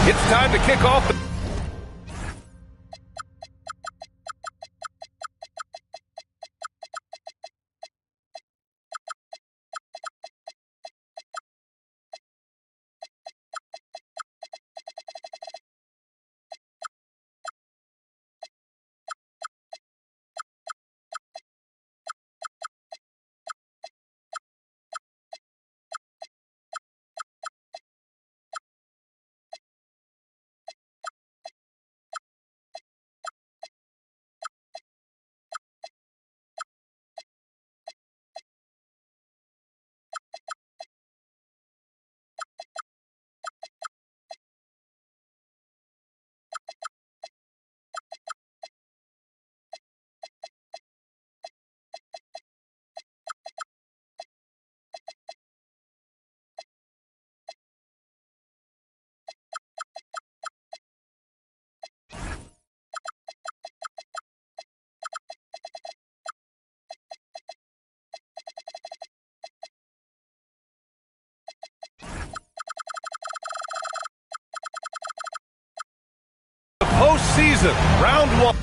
It's time to kick off. Postseason, round one.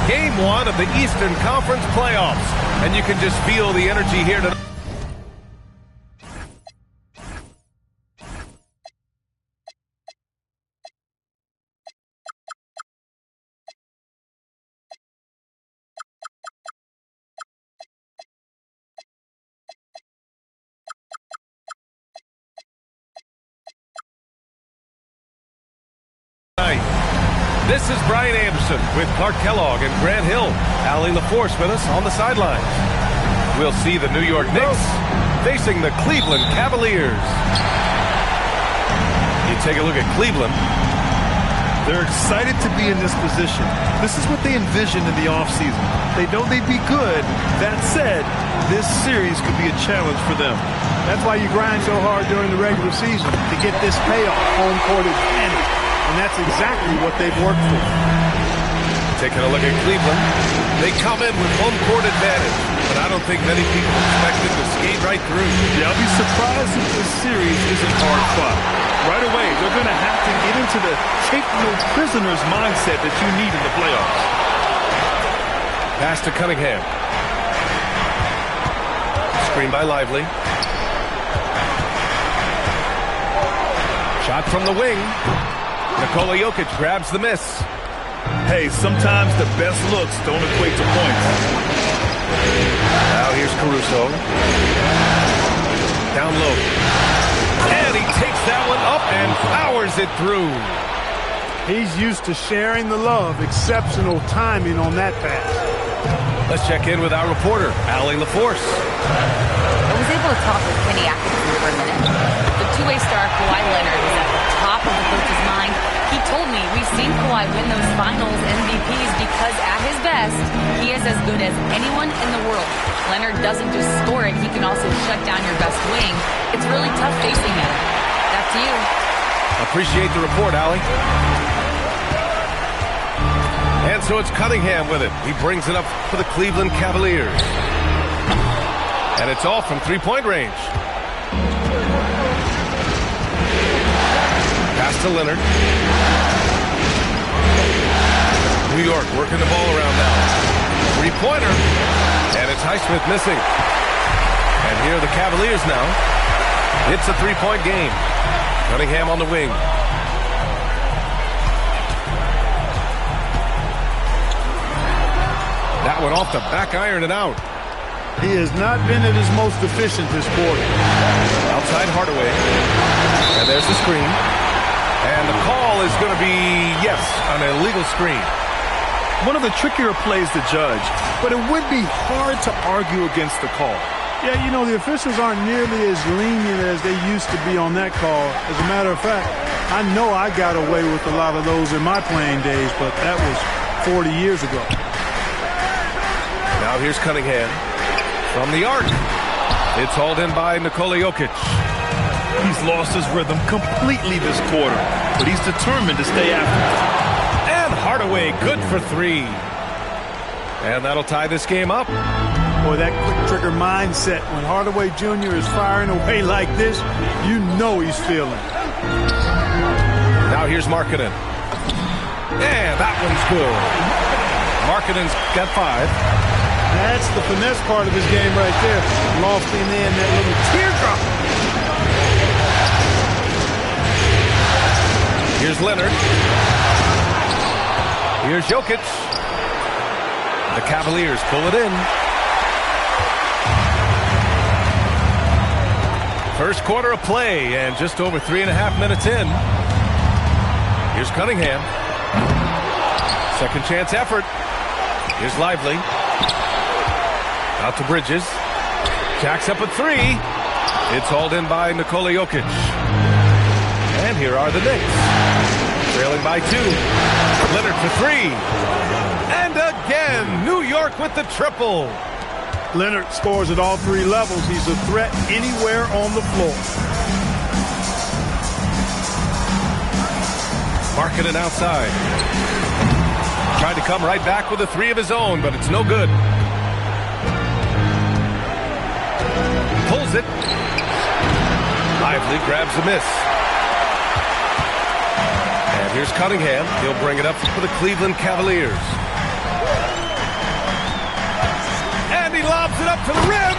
Game one of the Eastern Conference playoffs, and you can just feel the energy here tonight. This is Brian Anderson with Clark Kellogg and Grant Hill, Allie LaForce with us on the sidelines. We'll see the New York Knicks facing the Cleveland Cavaliers. You take a look at Cleveland. They're excited to be in this position. This is what they envisioned in the offseason. They know they'd be good. That said, this series could be a challenge for them. That's why you grind so hard during the regular season, to get this payoff, home court advantage. And that's exactly what they've worked for. Taking a look at Cleveland. They come in with home court advantage, but I don't think many people expected to skate right through. Yeah, I'll be surprised if this series isn't hard fought. Right away, they're going to have to get into the take no prisoners mindset that you need in the playoffs. Pass to Cunningham. Screen by Lively. Shot from the wing. Nikola Jokic grabs the miss. Hey, sometimes the best looks don't equate to points. Now here's Caruso. Down low. And he takes that one up and powers it through. He's used to sharing the love. Exceptional timing on that pass. Let's check in with our reporter, Allie LaForce. I was able to talk with Kenny Atkinson for a minute. The two-way star Kawhi Leonard is at the top of the coach's mind. He told me we've seen Kawhi win those finals MVPs because at his best, he is as good as anyone in the world. Leonard doesn't just score it, he can also shut down your best wing. It's really tough facing him. Back to you. Appreciate the report, Allie. And so it's Cunningham with it. He brings it up for the Cleveland Cavaliers. And it's all from three-point range. Pass to Leonard. New York working the ball around now. Three-pointer. And it's Highsmith missing. And here are the Cavaliers now. It's a three-point game. Cunningham on the wing. That one off the back iron and out. He has not been at his most efficient this quarter. Outside Hardaway. And there's the screen. And the call is going to be, yes, an illegal screen. One of the trickier plays to judge, but it would be hard to argue against the call. Yeah, you know, the officials aren't nearly as lenient as they used to be on that call. As a matter of fact, I know I got away with a lot of those in my playing days, but that was 40 years ago. Now here's Cunningham from the arc. It's hauled in by Nikola Jokic. He's lost his rhythm completely this quarter, but he's determined to stay after it. And Hardaway good for three. And that'll tie this game up. Boy, that quick trigger mindset, when Hardaway Jr. is firing away like this, you know he's feeling. Now here's Markkanen. And that one's good. Markkanen's got 5. That's the finesse part of his game right there. Lofting in that little teardrop. Here's Leonard. Here's Jokic. The Cavaliers pull it in. First quarter of play and just over 3.5 minutes in. Here's Cunningham. Second chance effort. Here's Lively. Out to Bridges. Jacks up a 3. It's hauled in by Nikola Jokic. And here are the Knicks. Trailing by 2. Leonard for 3. And again, New York with the triple. Leonard scores at all 3 levels. He's a threat anywhere on the floor. Markkanen outside. Tried to come right back with a 3 of his own, but it's no good. Pulls it. Lively grabs the miss. And here's Cunningham. He'll bring it up for the Cleveland Cavaliers. And he lobs it up to the rim.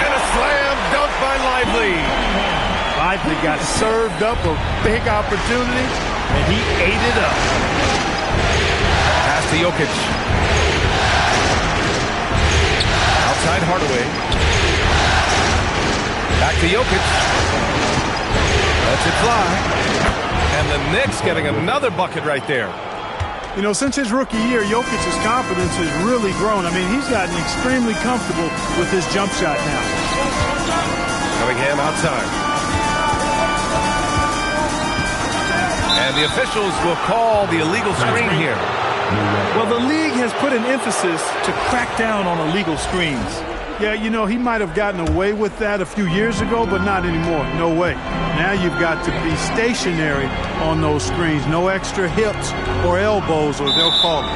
And a slam dunk by Lively. Lively got served up a big opportunity, and he ate it up. Pass to Jokic. Outside Hardaway. Back to Jokic. Lets it fly. And the Knicks getting another bucket right there. You know, since his rookie year, Jokic's confidence has really grown. I mean, he's gotten extremely comfortable with his jump shot now. Cunningham outside. And And the officials will call the illegal screen here. Well, the league has put an emphasis to crack down on illegal screens. Yeah, you know, he might have gotten away with that a few years ago, but not anymore. No way. Now you've got to be stationary on those screens. No extra hips or elbows, or they'll call it.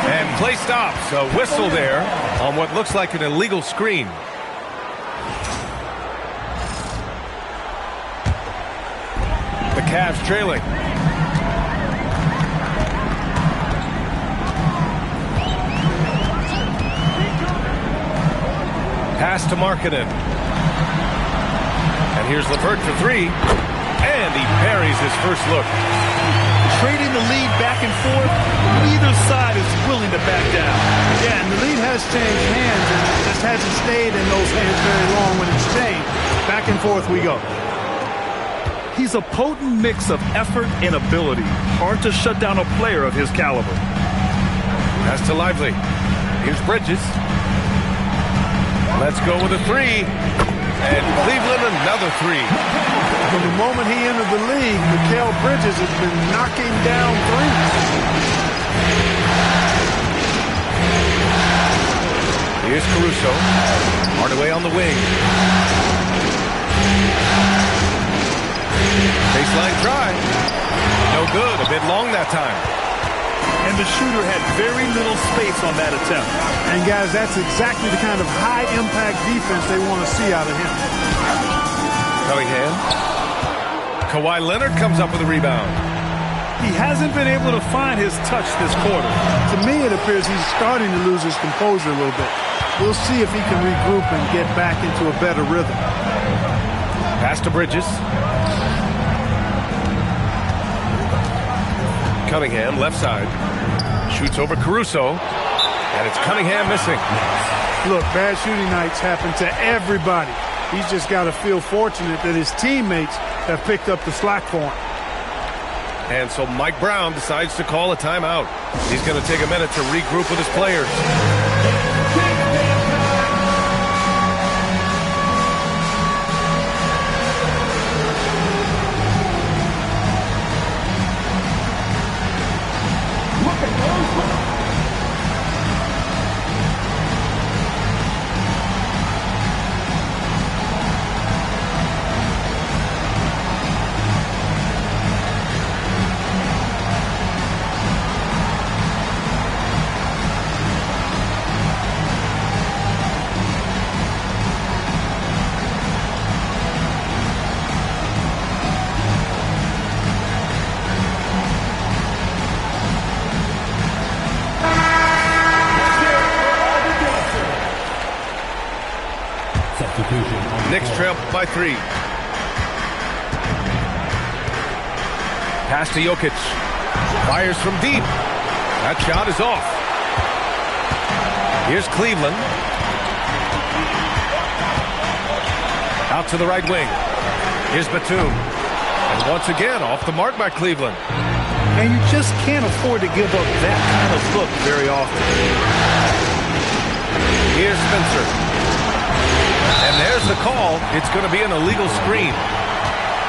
And play stops. A whistle there on what looks like an illegal screen. The Cavs trailing. Pass to Markkanen. And here's LeVert for three. And he buries his first look. Trading the lead back and forth, neither side is willing to back down. Yeah, and the lead has changed hands, and it just hasn't stayed in those hands very long when it's changed. Back and forth we go. He's a potent mix of effort and ability. Hard to shut down a player of his caliber. Pass to Lively. Here's Bridges. Let's go with a three. And Cleveland another three. From the moment he entered the league, Mikal Bridges has been knocking down threes. Here's Caruso. Hardaway on the wing. Baseline try. No good. A bit long that time. And the shooter had very little space on that attempt. And guys, that's exactly the kind of high-impact defense they want to see out of him. Cunningham. Kawhi Leonard comes up with a rebound. He hasn't been able to find his touch this quarter. To me, it appears he's starting to lose his composure a little bit. We'll see if he can regroup and get back into a better rhythm. Pass to Bridges. Cunningham, left side. Shoots over Caruso. And it's Cunningham missing. Look, bad shooting nights happen to everybody. He's just got to feel fortunate that his teammates have picked up the slack for him. And so Mike Brown decides to call a timeout. He's going to take a minute to regroup with his players. Knicks trail by three. Pass to Jokic. Fires from deep. That shot is off. Here's Cleveland. Out to the right wing. Here's Batum. And once again, off the mark by Cleveland. And you just can't afford to give up that kind of look very often. Here's Spencer. And there's the call. It's going to be an illegal screen.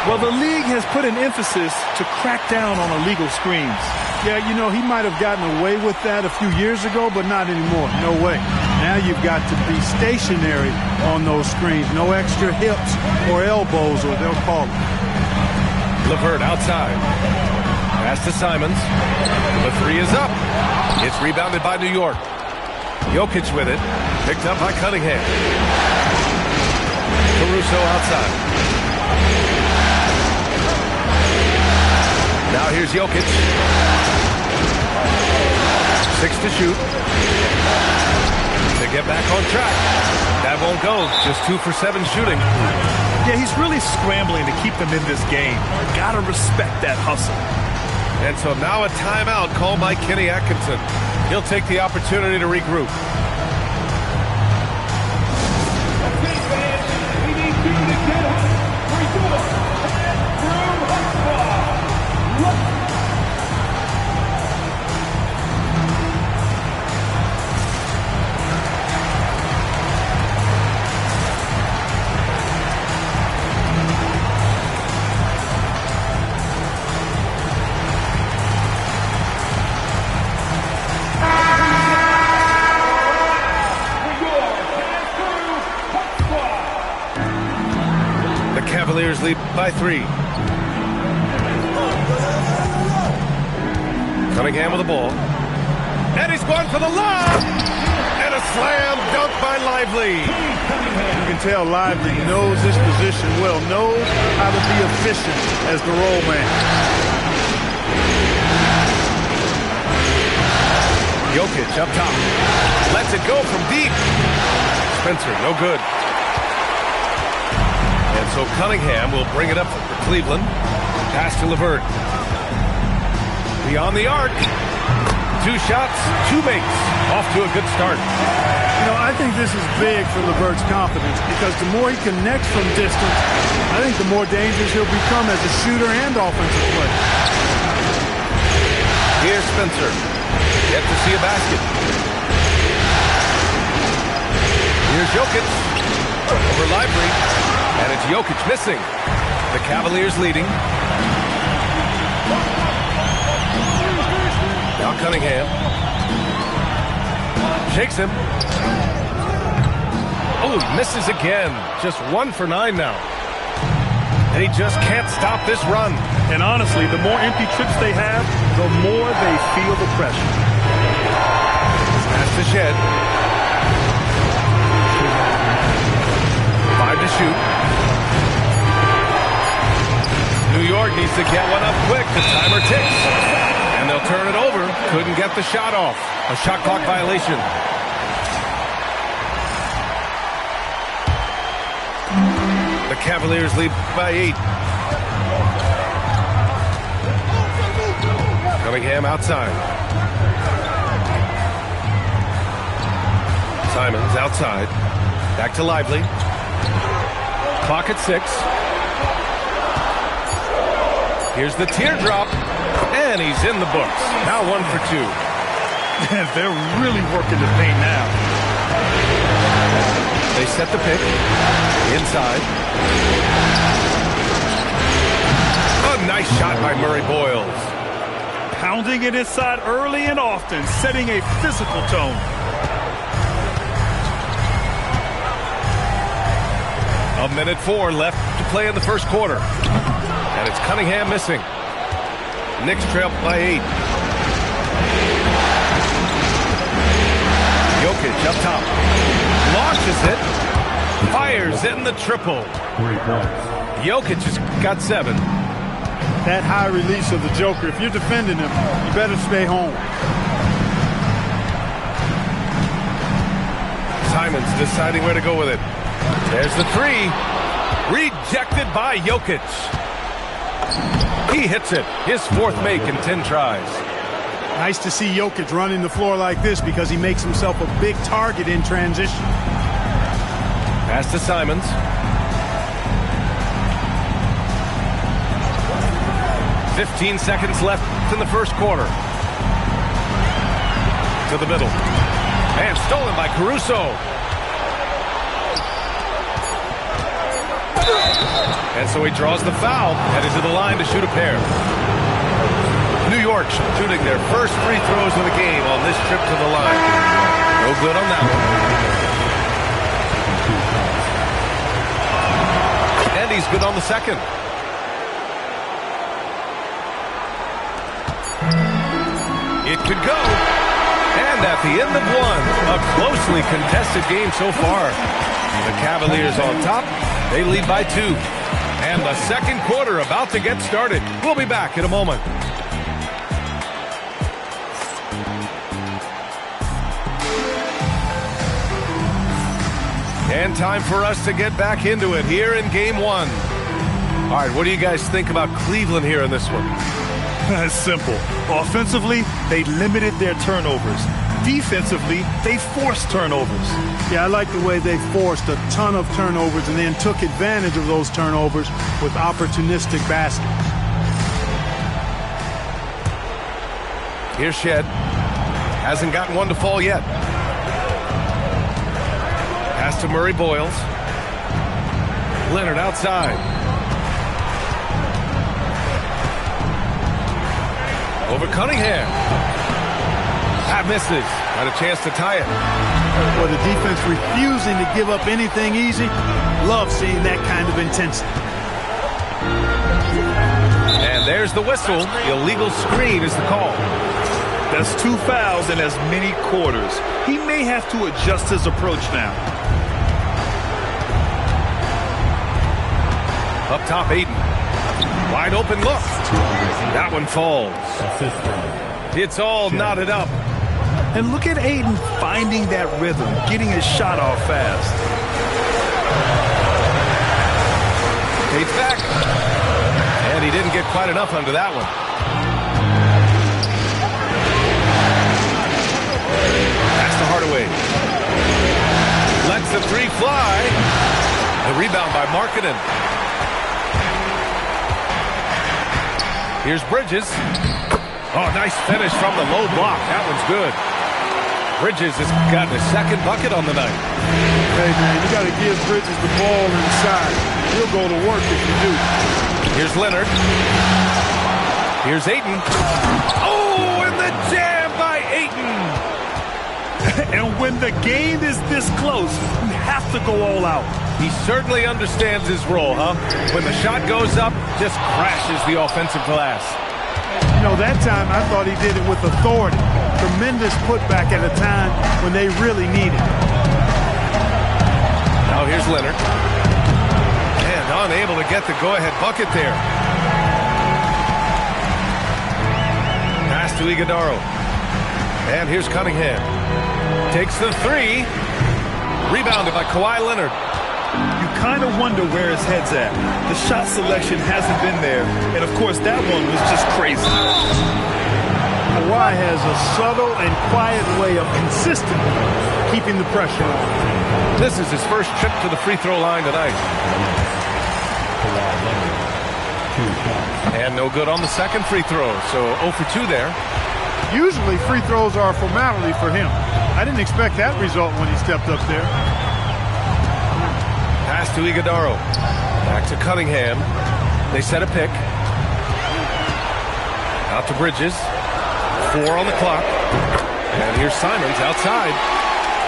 Well, the league has put an emphasis to crack down on illegal screens. Yeah, you know, he might have gotten away with that a few years ago, but not anymore. No way. Now you've got to be stationary on those screens. No extra hips or elbows, or they'll call it. LeVert outside. Pass to Simons. The three is up. It's rebounded by New York. Jokic with it. Picked up by Cunningham. Caruso outside. Now here's Jokic. 6 to shoot. To get back on track. That won't go. Just 2 for 7 shooting. Yeah, he's really scrambling to keep them in this game. Gotta respect that hustle. And so now a timeout called by Kenny Atkinson. He'll take the opportunity to regroup. The Cavaliers lead by 3. Cunningham with the ball. And he's going for the lob! And a slam dunk by Lively. You can tell Lively knows this position well, knows how to be efficient as the roll man. Jokic up top. Lets it go from deep. Spencer, no good. And so Cunningham will bring it up for Cleveland. Pass to LeVert. Beyond the arc. 2 shots, 2 makes. Off to a good start. You know, I think this is big for LeVert's confidence because the more he connects from distance, I think the more dangerous he'll become as a shooter and offensive player. Here's Spencer. Yet to see a basket. Here's Jokic. Over Lively. And it's Jokic missing. The Cavaliers leading. Now Cunningham. Shakes him. Oh, misses again. Just 1 for 9 now. And he just can't stop this run. And honestly, the more empty trips they have, the more they feel the pressure. Pass to Shed. 5 to shoot. New York needs to get one up quick. The timer ticks. And they'll turn it over. Couldn't get the shot off. A shot clock violation. The Cavaliers lead by 8. Cunningham outside. Simons outside. Back to Lively. Clock at 6. Here's the teardrop. And he's in the books. Now 1 for 2. They're really working the paint now. They set the pick. Inside. A nice shot by Murray Boyles. Pounding it inside early and often, setting a physical tone. A minute 4 left to play in the first quarter. And it's Cunningham missing. Knicks trail by 8. Jokic up top. Launches it. Fires in the triple. Jokic has got 7. That high release of the Joker, if you're defending him, you better stay home. Simons deciding where to go with it. There's the 3. Rejected by Jokic. He hits it. His 4th make in 10 tries. Nice to see Jokic running the floor like this because he makes himself a big target in transition. Pass to Simons. "15 seconds left in the first quarter. To the middle. And stolen by Caruso. And so he draws the foul, headed to the line to shoot a pair. New York shooting their first free throws of the game on this trip to the line. No good on that one. And he's good on the second. It could go. And at the end of 1, a closely contested game so far. The Cavaliers on top. They lead by 2. And the second quarter about to get started. We'll be back in a moment. And time for us to get back into it here in Game 1. All right, what do you guys think about Cleveland here in this one? It's simple. Offensively, they limited their turnovers. Defensively, they forced turnovers. Yeah, I like the way they forced a ton of turnovers and then took advantage of those turnovers with opportunistic baskets. Here's Shed. Hasn't gotten one to fall yet. Pass to Murray Boyles. Leonard outside. Over Cunningham. That misses. Got a chance to tie it. or the defense refusing to give up anything easy. Love seeing that kind of intensity. And there's the whistle. Illegal screen is the call. That's 2 fouls in as many quarters. He may have to adjust his approach now. Up top, Aiden. Wide open look. That one falls. It's all knotted up. And look at Aiden finding that rhythm, getting his shot off fast. Tate's back. And he didn't get quite enough under that one. Pass to Hardaway. Lets the three fly. The rebound by Markkanen. Here's Bridges. Oh, nice finish from the low block. That one's good. Bridges has gotten his second bucket on the night. Hey, man, you got to give Bridges the ball inside. He'll go to work if you do. Here's Leonard. Here's Ayton. Oh, and the jam by Ayton. And when the game is this close, you have to go all out. He certainly understands his role, huh? When the shot goes up, just crashes the offensive glass. You know, that time I thought he did it with authority. Tremendous putback at a time when they really need it. Now here's Leonard. And unable to get the go-ahead bucket there. Pass to Iguodaro. And here's Cunningham. Takes the three. Rebounded by Kawhi Leonard. You kind of wonder where his head's at. The shot selection hasn't been there. And, of course, that one was just crazy. Kawhi has a subtle and quiet way of consistently keeping the pressure on. This is his first trip to the free throw line tonight. And no good on the second free throw. So 0 for 2 there. Usually free throws are a formality for him. I didn't expect that result when he stepped up there. Pass to Iguodaro. Back to Cunningham. They set a pick. Out to Bridges. 4 on the clock. And here's Simons outside.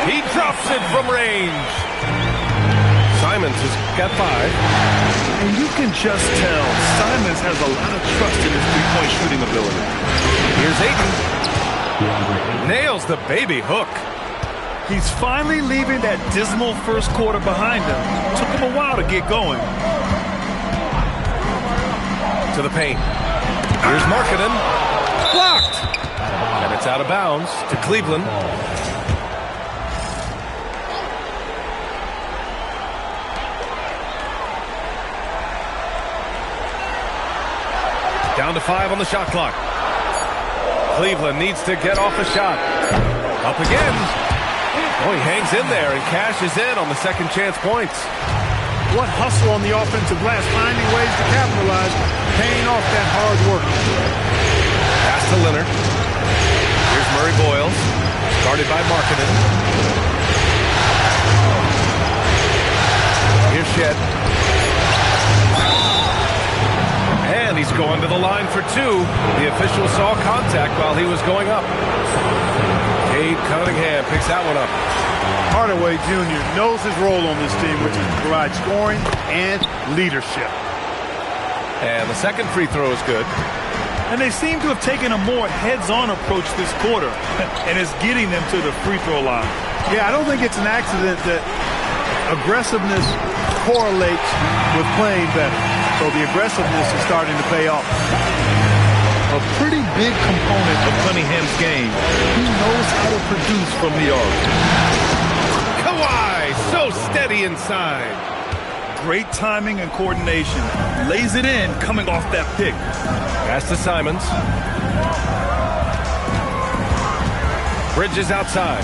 He drops it from range. Simons has got 5. And you can just tell Simons has a lot of trust in his three-point shooting ability. Here's Ayton. Nails the baby hook. He's finally leaving that dismal first quarter behind him. Took him a while to get going. To the paint. Here's Markkanen. Blocked. And it's out of bounds to Cleveland. Down to 5 on the shot clock. Cleveland needs to get off a shot. Up again. Oh, he hangs in there and cashes in on the second chance points. What hustle on the offensive glass, finding ways to capitalize, paying off that hard work. Pass to Leonard. Here's Murray Boyles. Started by Markkanen. Here's Shed. And he's going to the line for 2. The official saw contact while he was going up. Cade Cunningham picks that one up. Hardaway Jr. knows his role on this team, which is to provide scoring and leadership. And the second free throw is good. And they seem to have taken a more heads-on approach this quarter, and it's getting them to the free throw line. Yeah, I don't think it's an accident that aggressiveness correlates with playing better. So the aggressiveness is starting to pay off. A pretty big component of Cunningham's game. He knows how to produce from the arc. Kawhi, so steady inside. Great timing and coordination. Lays it in coming off that pick. Pass to Simons. Bridges outside.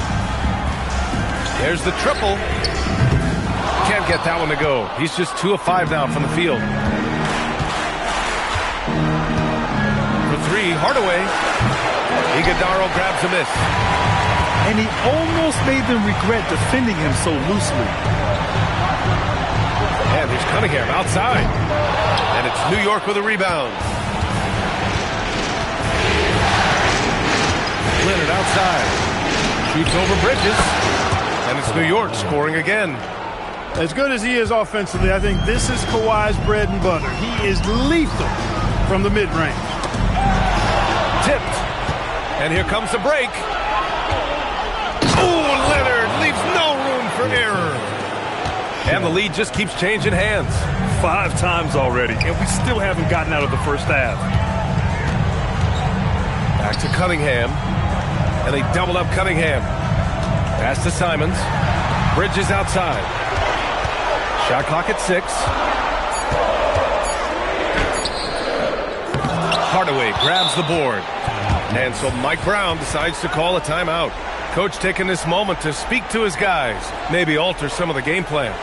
There's the triple. Can't get that one to go. He's just 2 of 5 now from the field. For 3, Hardaway. Iguodaro grabs a miss. And he almost made them regret defending him so loosely. And here's Cunningham outside. And it's New York with a rebound. Leonard outside. Shoots over Bridges. And it's New York scoring again. As good as he is offensively, I think this is Kawhi's bread and butter. He is lethal from the mid-range. Tipped. And here comes the break. Oh, Leonard leaves no room for error. And the lead just keeps changing hands. 5 times already, and we still haven't gotten out of the first half. Back to Cunningham. And they doubled up Cunningham. Pass to Simons. Bridges outside. Shot clock at 6. Hardaway grabs the board. And so Mike Brown decides to call a timeout. Coach taking this moment to speak to his guys. Maybe alter some of the game plan.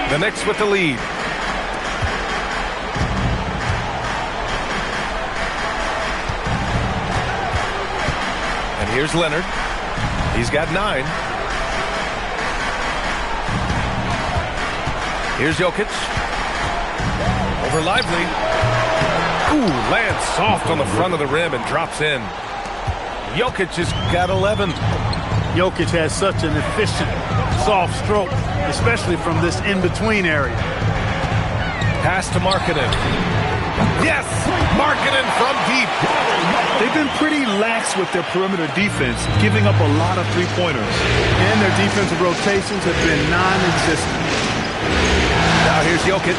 The Knicks with the lead. And here's Leonard. He's got 9. Here's Jokic. Over Lively. Ooh, lands soft on the front of the rim and drops in. Jokic has got 11. Jokic has such an efficient, soft stroke, especially from this in-between area. Pass to Markkanen. Yes! Markkanen from deep. They've been pretty lax with their perimeter defense, giving up a lot of three-pointers. And their defensive rotations have been non-existent. Now here's Jokic.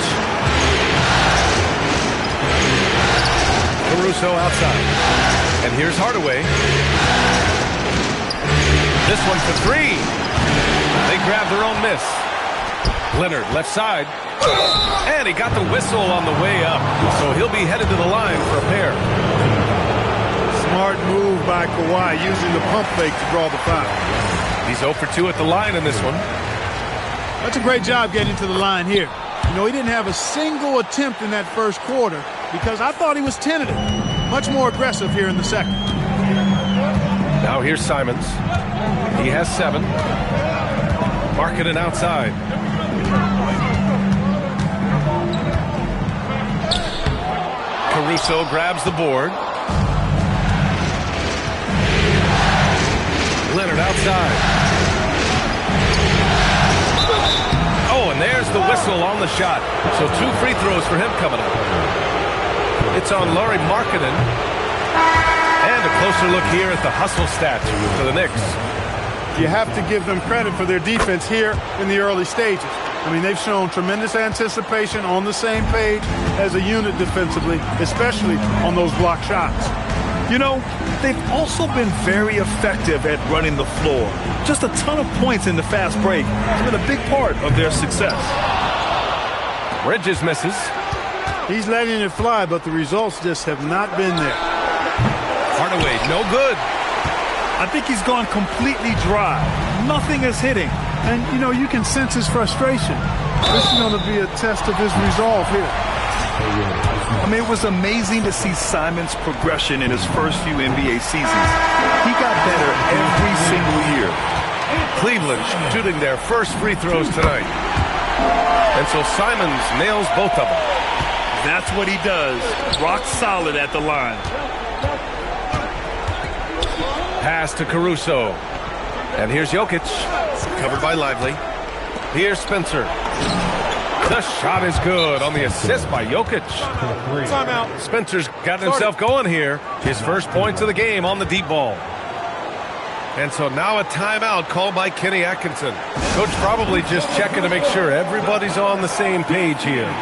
Caruso outside. And here's Hardaway. This one for 3. They grab their own miss. Leonard left side. And he got the whistle on the way up. So he'll be headed to the line for a pair. Smart move by Kawhi, using the pump fake to draw the foul. He's 0 for 2 at the line in this one. That's a great job getting to the line here. You know, he didn't have a single attempt in that first quarter because I thought he was tentative. Much more aggressive here in the second. Now here's Simons. He has 7. Markkanen outside. Caruso grabs the board. Leonard outside. Oh, and there's the whistle on the shot. So 2 free throws for him coming up. It's on Lauri Markkanen. And a closer look here at the hustle stats for the Knicks. You have to give them credit for their defense here in the early stages. I mean, they've shown tremendous anticipation, on the same page as a unit defensively, especially on those block shots. You know, they've also been very effective at running the floor. Just a ton of points in the fast break has been a big part of their success. Bridges misses. He's letting it fly, but the results just have not been there. Hardaway, no good. I think he's gone completely dry. Nothing is hitting. And, you know, you can sense his frustration. This is going to be a test of his resolve here. I mean, it was amazing to see Simon's progression in his first few NBA seasons. He got better every single year. Cleveland shooting their first free throws tonight. And so Simons nails both of them. That's what he does. Rock solid at the line. Pass to Caruso. And here's Jokic. Covered by Lively. Here's Spencer. The shot is good on the assist by Jokic. Timeout. Spencer's got himself going here. His first points of the game on the deep ball. And so now a timeout called by Kenny Atkinson. Coach probably just checking to make sure everybody's on the same page here.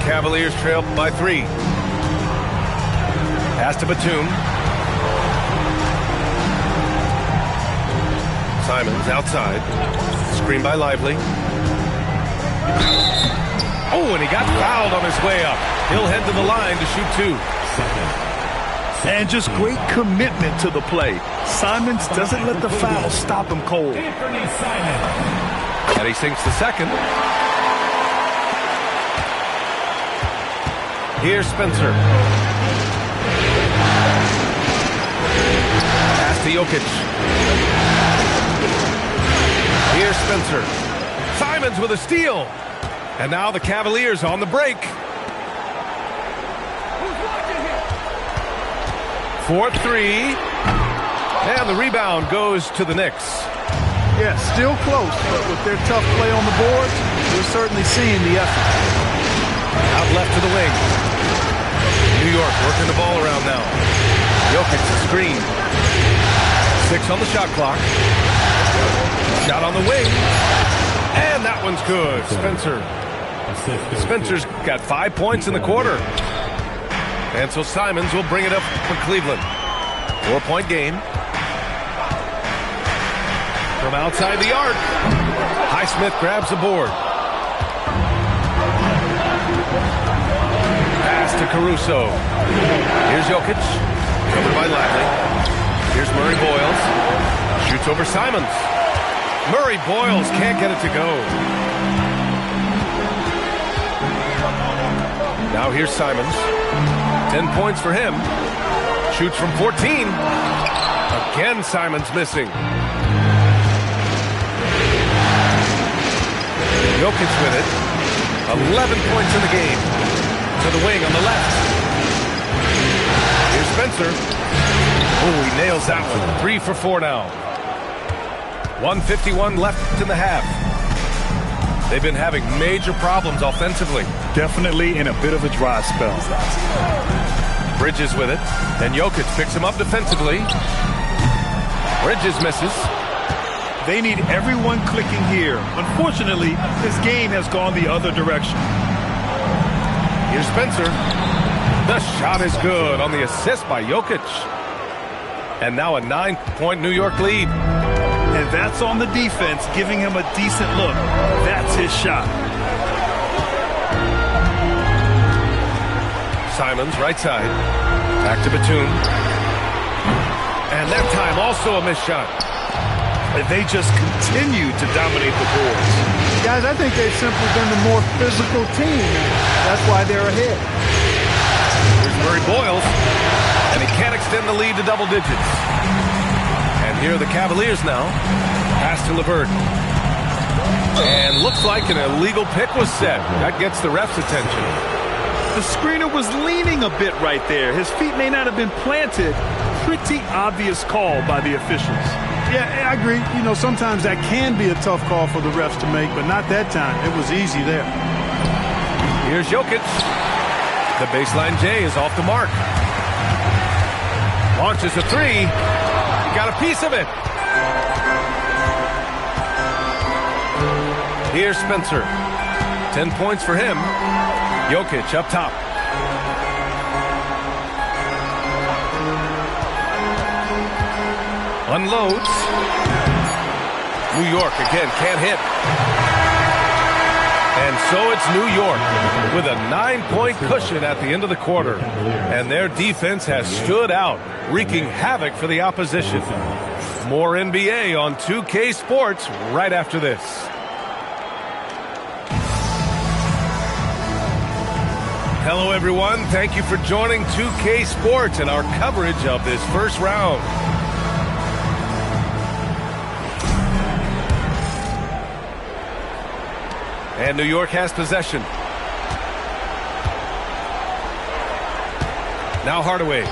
Cavaliers trail by 3. Pass to Batum. Simons outside. Screen by Lively. Oh, and he got fouled on his way up. He'll head to the line to shoot 2. And just great commitment to the play. Simons doesn't let the foul stop him cold. And he sinks the second. Here's Spencer. Pass to Jokic. Here's Spencer. Simons with a steal. And now the Cavaliers on the break. 4-3. And the rebound goes to the Knicks. Yeah, still close, but with their tough play on the boards, we're certainly seeing the effort. Out left to the wing. New York working the ball around now. Jokic the screen. 6 on the shot clock. Shot on the wing. And that one's good. Spencer's got 5 points in the quarter. And so Simons will bring it up for Cleveland. 4-point game. From outside the arc. Highsmith grabs the board. Pass to Caruso. Here's Jokic. Covered by Lively. Here's Murray Boyles. Shoots over Simons. Murray Boyles can't get it to go. Now here's Simons. 10 points for him. Shoots from 14. Again, Simons missing. Jokic with it. 11 points in the game. To the wing on the left. Here's Spencer. Oh, he nails that one. 3 for 4 now. 1:51 left in the half. They've been having major problems offensively. Definitely in a bit of a dry spell. Bridges with it. And Jokic picks him up defensively. Bridges misses. They need everyone clicking here. Unfortunately, this game has gone the other direction. Here's Spencer. The shot is good on the assist by Jokic. And now a 9-point New York lead. And that's on the defense, giving him a decent look. That's his shot. Simons, right side. Back to Batum. And that time also a missed shot. And they just continue to dominate the boards. Guys, I think they've simply been the more physical team. That's why they're ahead. Here's Murray Boyles. And he can't extend the lead to double digits. And here are the Cavaliers now. Pass to LeVert. And looks like an illegal pick was set. That gets the ref's attention. The screener was leaning a bit right there. His feet may not have been planted. Pretty obvious call by the officials. Yeah, I agree. You know, sometimes that can be a tough call for the refs to make, but not that time. It was easy there. Here's Jokic. The baseline J is off the mark. Launches a 3. Got a piece of it. Here's Spencer. 10 points for him. Jokic up top. Unloads. New York again can't hit. And so it's New York with a 9-point cushion at the end of the quarter. And their defense has stood out, wreaking havoc for the opposition. More NBA on 2K Sports right after this. Hello, everyone. Thank you for joining 2K Sports and our coverage of this first round. And New York has possession. Now Hardaway.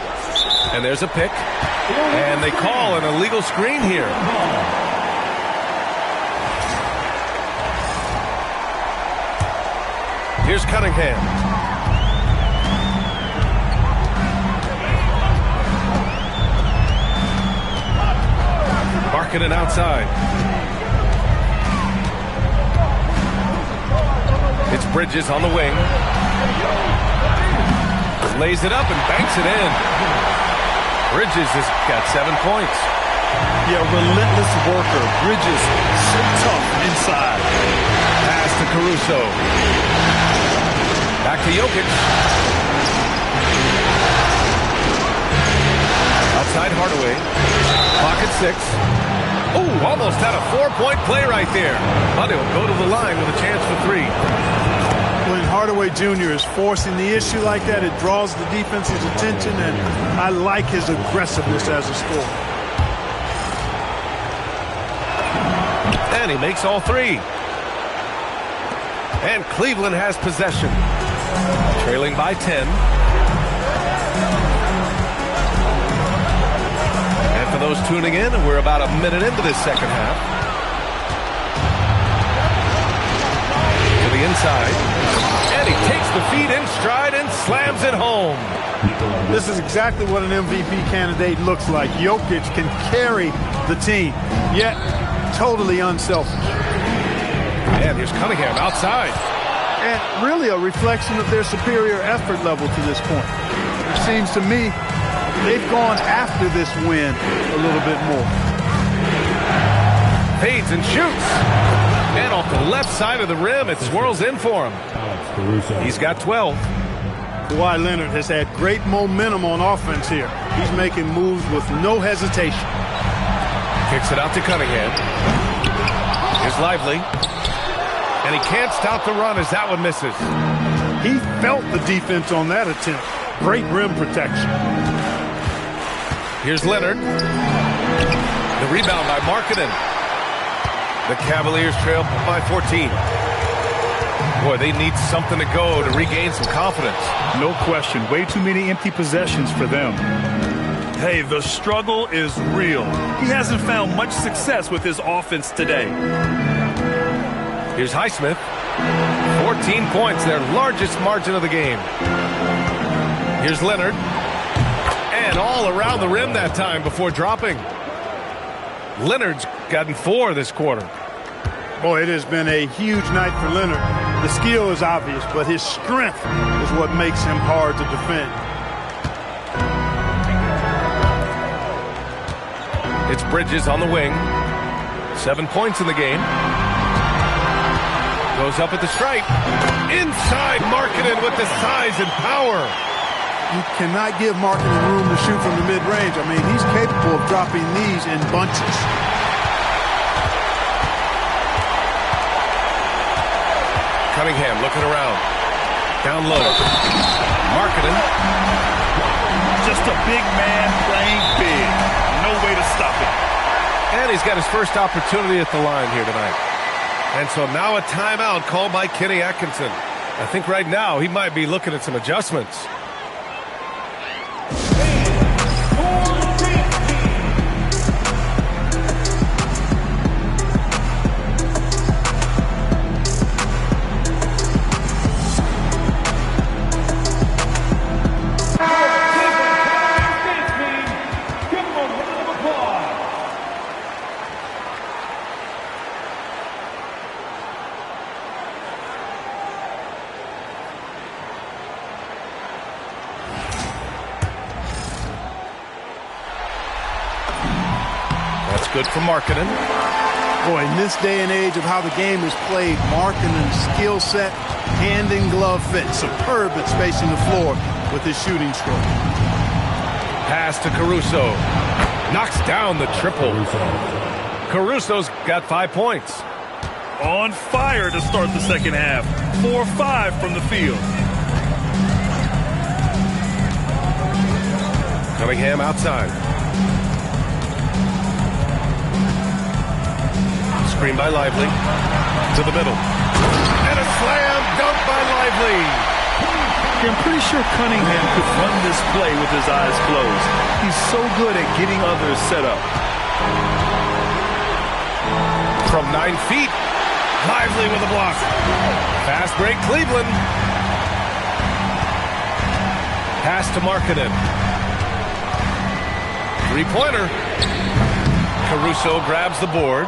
And there's a pick. And they call an illegal screen here. Here's Cunningham. Marketing outside. It's Bridges on the wing. Lays it up and banks it in. Bridges has got 7 points. Yeah, relentless worker. Bridges so tough inside. Pass to Caruso. Back to Jokic. Outside Hardaway. Pocket 6. Oh, almost had a 4-point play right there. But he'll go to the line with a chance for 3. When Hardaway Jr. is forcing the issue like that, it draws the defense's attention, and I like his aggressiveness as a scorer. And he makes all 3. And Cleveland has possession. Trailing by 10. And for those tuning in, we're about a minute into this second half. To the inside. And he takes the feet in stride and slams it home. This is exactly what an MVP candidate looks like. Jokic can carry the team, yet totally unselfish. And here's Cunningham outside. And really a reflection of their superior effort level to this point. It seems to me they've gone after this win a little bit more. Fades and shoots. And off the left side of the rim, it swirls in for him. He's got 12. Kawhi Leonard has had great momentum on offense here. He's making moves with no hesitation. Kicks it out to Cunningham. Here's Lively. And he can't stop the run as that one misses. He felt the defense on that attempt. Great rim protection. Here's Leonard. The rebound by Markkanen. The Cavaliers trail by 14. Boy, they need something to go to regain some confidence. No question. Way too many empty possessions for them. Hey, the struggle is real. He hasn't found much success with his offense today. Here's Highsmith. 14 points, their largest margin of the game. Here's Leonard. And all around the rim that time before dropping. Leonard's gotten 4 this quarter. Boy, it has been a huge night for Leonard. The skill is obvious, but his strength is what makes him hard to defend. It's Bridges on the wing. 7 points in the game. Goes up at the stripe. Inside Markkanen with the size and power. You cannot give Markkanen room to shoot from the mid-range. I mean, he's capable of dropping these in bunches. Cunningham looking around. Down low. Markkanen. Just a big man playing big. No way to stop him. And he's got his first opportunity at the line here tonight. And so now a timeout called by Kenny Atkinson. I think right now he might be looking at some adjustments. Good for Markkanen. Boy, in this day and age of how the game is played, Markkanen's skill set, hand and glove fit, superb at spacing the floor with his shooting stroke. Pass to Caruso. Knocks down the triple. Caruso's got 5 points. On fire to start the second half. 4-5 from the field. Cunningham outside. Screen by Lively. To the middle. And a slam dunk by Lively. I'm pretty sure Cunningham could run this play with his eyes closed. He's so good at getting others set up. From 9 feet. Lively with a block. Fast break Cleveland. Pass to Markkanen. Three-pointer. Caruso grabs the board.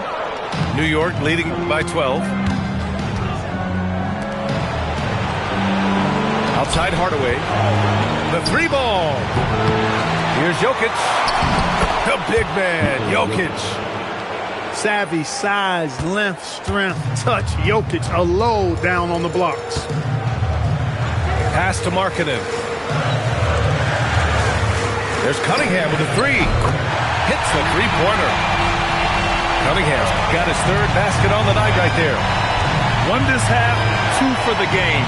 New York leading by 12. Outside Hardaway. The 3 ball. Here's Jokic. The big man, Jokic. Savvy, size, length, strength, touch. Jokic, a load down on the blocks. Pass to Markkanen. There's Cunningham with a three. Hits the three-pointer. Cunningham's got his third basket on the night right there. One this half, two for the game.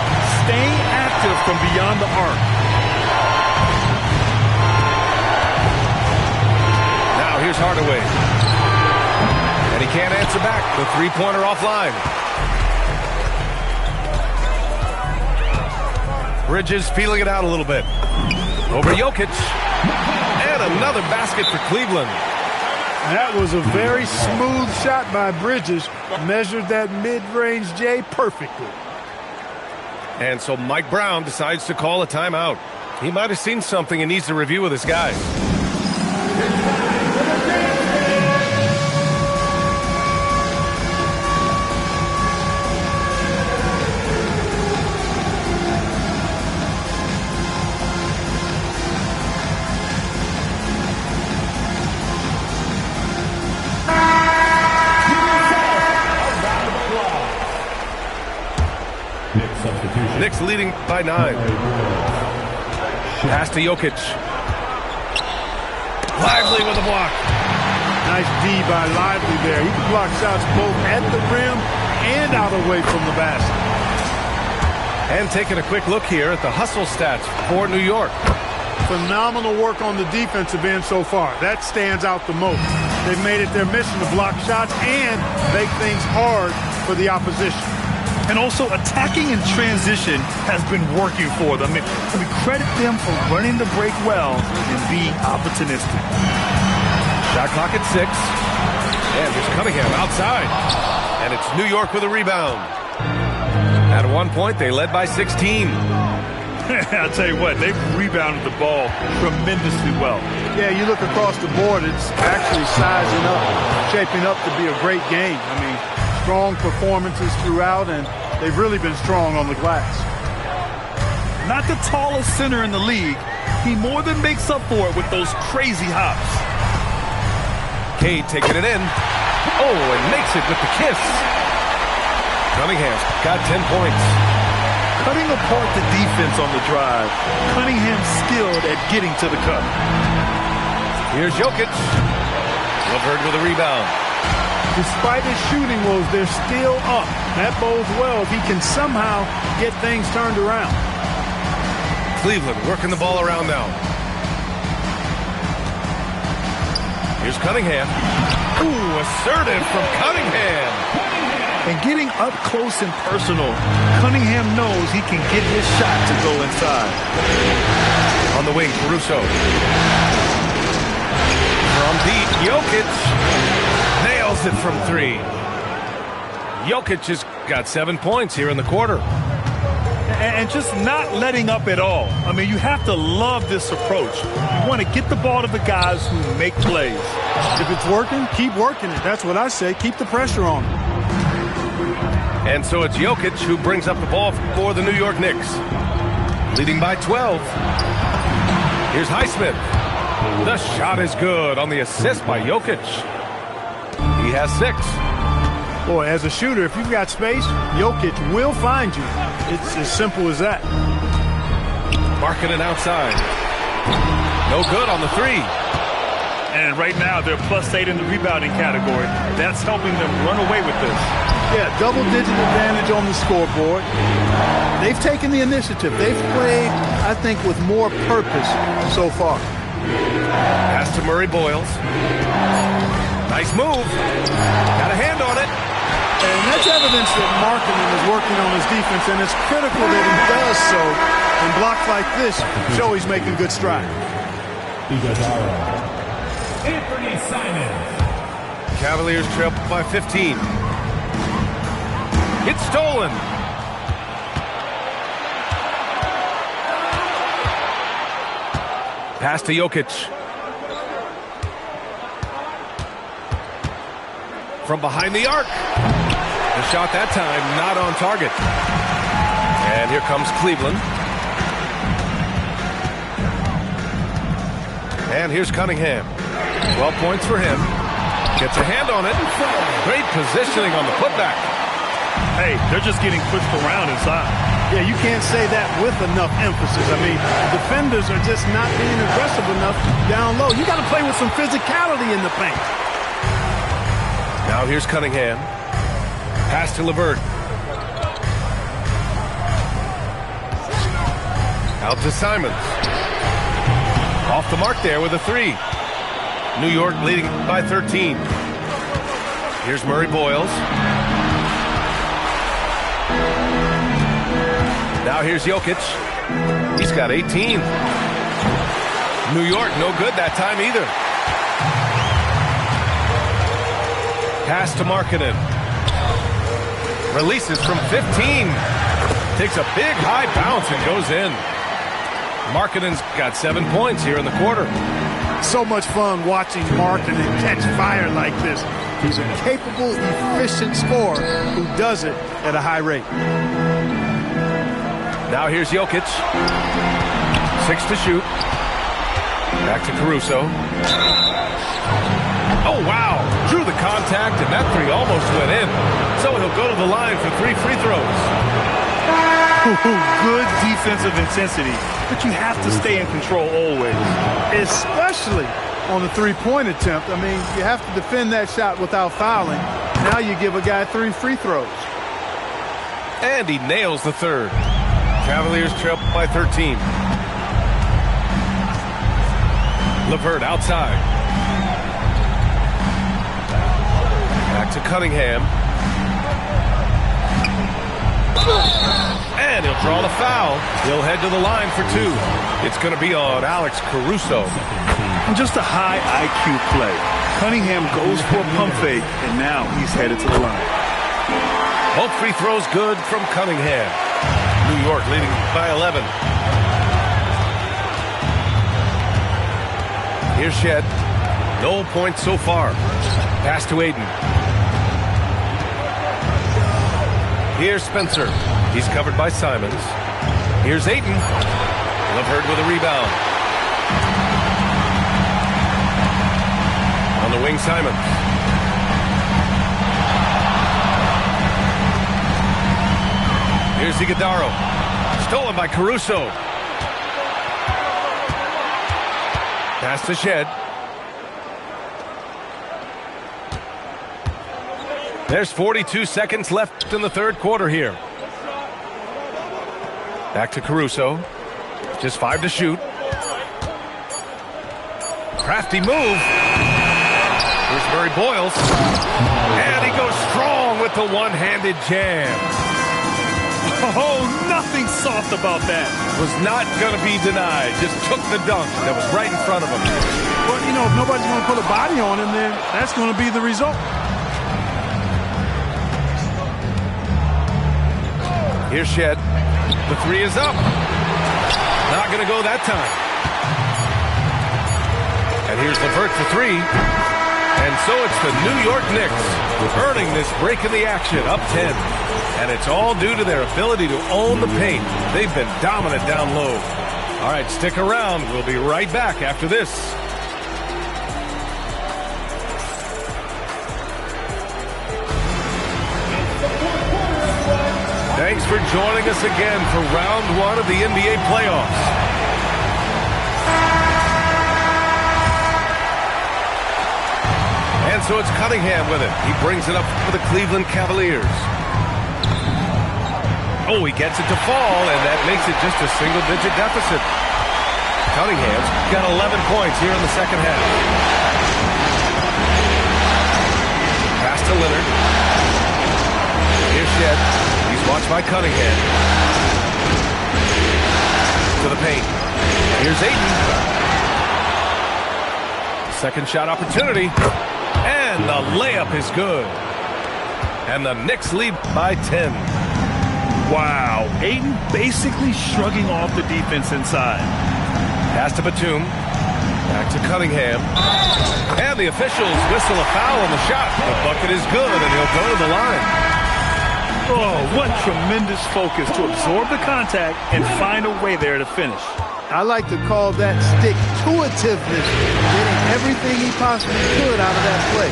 Staying active from beyond the arc. Now here's Hardaway. And he can't answer back. The three-pointer offline. Bridges feeling it out a little bit. Over Jokic. And another basket for Cleveland. That was a very smooth shot by Bridges. Measured that mid-range J perfectly. And so Mike Brown decides to call a timeout. He might have seen something and needs to review with his guys. Knicks leading by 9. Pass to Jokic. Lively with a block. Nice D by Lively there. He can block shots both at the rim and out away from the basket. And taking a quick look here at the hustle stats for New York. Phenomenal work on the defensive end so far. That stands out the most. They've made it their mission to block shots and make things hard for the opposition. And also attacking in transition has been working for them. We credit them for running the break well and being opportunistic. Shot clock at 6. And there's Cunningham outside. And it's New York with a rebound. At one point, they led by 16. I'll tell you what, they've rebounded the ball tremendously well. Yeah, you look across the board, it's actually sizing up, shaping up to be a great game. I mean, strong performances throughout, and they've really been strong on the glass. Not the tallest center in the league, he more than makes up for it with those crazy hops. Cade taking it in. Oh, and makes it with the kiss. Cunningham's got 10 points. Cutting apart the defense on the drive. Cunningham's skilled at getting to the cup. Here's Jokic. LeVert with a rebound. Despite his shooting woes, they're still up. That bodes well if he can somehow get things turned around. Cleveland working the ball around now. Here's Cunningham. Ooh, assertive from Cunningham. And getting up close and personal, Cunningham knows he can get his shot to go inside. On the wing, Caruso. From deep, Jokic nails it from 3. Jokic has got 7 points here in the quarter. And just not letting up at all. I mean, you have to love this approach. You want to get the ball to the guys who make plays. If it's working, keep working it. That's what I say. Keep the pressure on him. And so it's Jokic who brings up the ball for the New York Knicks. Leading by 12. Here's Highsmith. The shot is good on the assist by Jokic. He has 6. Boy, as a shooter, if you've got space, Jokic will find you. It's as simple as that. Markkanen outside. No good on the 3. And right now, they're +8 in the rebounding category. That's helping them run away with this. Yeah, double-digit advantage on the scoreboard. They've taken the initiative. They've played, I think, with more purpose so far. Pass to Murray Boyles. Nice move. Got a hand on it. And that's evidence that Markkanen is working on his defense, and it's critical that he does so. And blocks like this show he's making good strides. Anthony Simons. Cavaliers trail by 15. It's stolen. Pass to Jokic. From behind the arc. The shot that time not on target. And here comes Cleveland. And here's Cunningham. 12 points for him. Gets a hand on it. Great positioning on the putback. Hey, they're just getting pushed around inside. Yeah, you can't say that with enough emphasis. I mean, defenders are just not being aggressive enough down low. You got to play with some physicality in the paint. Now here's Cunningham. Pass to LeVert. Out to Simons. Off the mark there with a three. New York leading by 13. Here's Murray Boyles. Now here's Jokic. He's got 18. New York no good that time either. Pass to Markkanen. Releases from 15. Takes a big high bounce and goes in. Markkanen's got 7 points here in the quarter. So much fun watching Markkanen catch fire like this. He's a capable, efficient scorer who does it at a high rate. Now here's Jokic. 6 to shoot. Back to Caruso. Oh, wow. Drew the contact, and that three almost went in. So he'll go to the line for 3 free throws. Good defensive intensity, but you have to stay in control always. Especially on the three-point attempt. I mean, you have to defend that shot without fouling. Now you give a guy 3 free throws. And he nails the third. Cavaliers trail by 13. LeVert outside. Back to Cunningham. And he'll draw the foul. He'll head to the line for 2. It's going to be on Alex Caruso. And just a high IQ play. Cunningham goes for a pump fake, and now he's headed to the line. Both free throws good from Cunningham. New York leading by 11. Here's Shed. No points so far. Pass to Aiden. Here's Spencer. He's covered by Simons. Here's Aiden. LeVert with a rebound. On the wing, Simons. Here's Iguodaro. Stolen by Caruso. Pass to Shed. There's 42 seconds left in the third quarter here. Back to Caruso. Just 5 to shoot. Crafty move. Here's Murray Boyles. And he goes strong with the one-handed jam. Oh, nothing soft about that. Was not going to be denied. Just took the dunk that was right in front of him. Well, you know, if nobody's going to put a body on him, then that's going to be the result. Here's Shed. The three is up. Not going to go that time. And here's LeVert for 3. And so it's the New York Knicks earning this break in the action, up 10. And it's all due to their ability to own the paint. They've been dominant down low. All right, stick around. We'll be right back after this. Thanks for joining us again for round 1 of the NBA playoffs. And so it's Cunningham with it. He brings it up for the Cleveland Cavaliers. Oh, he gets it to fall, and that makes it just a single-digit deficit. Cunningham's got 11 points here in the second half. Pass to Leonard. Here's Shed. He's watched by Cunningham. To the paint. Here's Ayton. Second shot opportunity. And the layup is good. And the Knicks lead by 10. Wow. Ayton basically shrugging off the defense inside. Pass to Batum. Back to Cunningham. And the officials whistle a foul on the shot. The bucket is good, and he'll go to the line. Oh, what tremendous focus to absorb the contact and find a way there to finish. I like to call that stick-to-itiveness, getting everything he possibly could out of that play.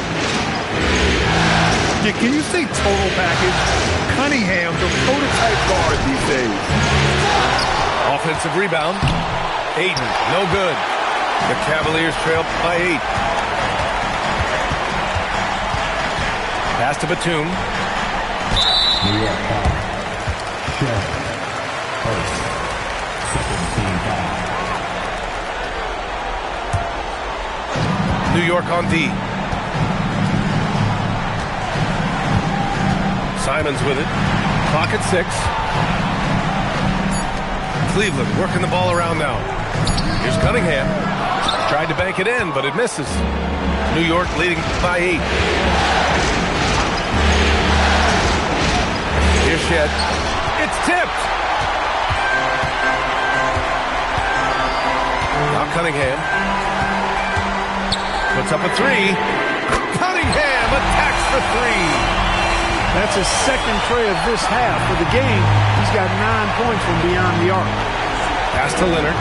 Yeah, can you say total package? Cunningham's a prototype guard these days. Offensive rebound. Aiden, no good. The Cavaliers trail by 8. Pass to Batum. New York foul. Shed. First. Second team foul. New York on D. Simons with it. Clock at 6. Cleveland working the ball around now. Here's Cunningham. Tried to bank it in, but it misses. New York leading by 8. Here's Shed. It's tipped. Now Cunningham. Puts up a 3. Cunningham attacks the 3. That's his second tray of this half. For the game, he's got 9 points from beyond the arc. Pass to Leonard.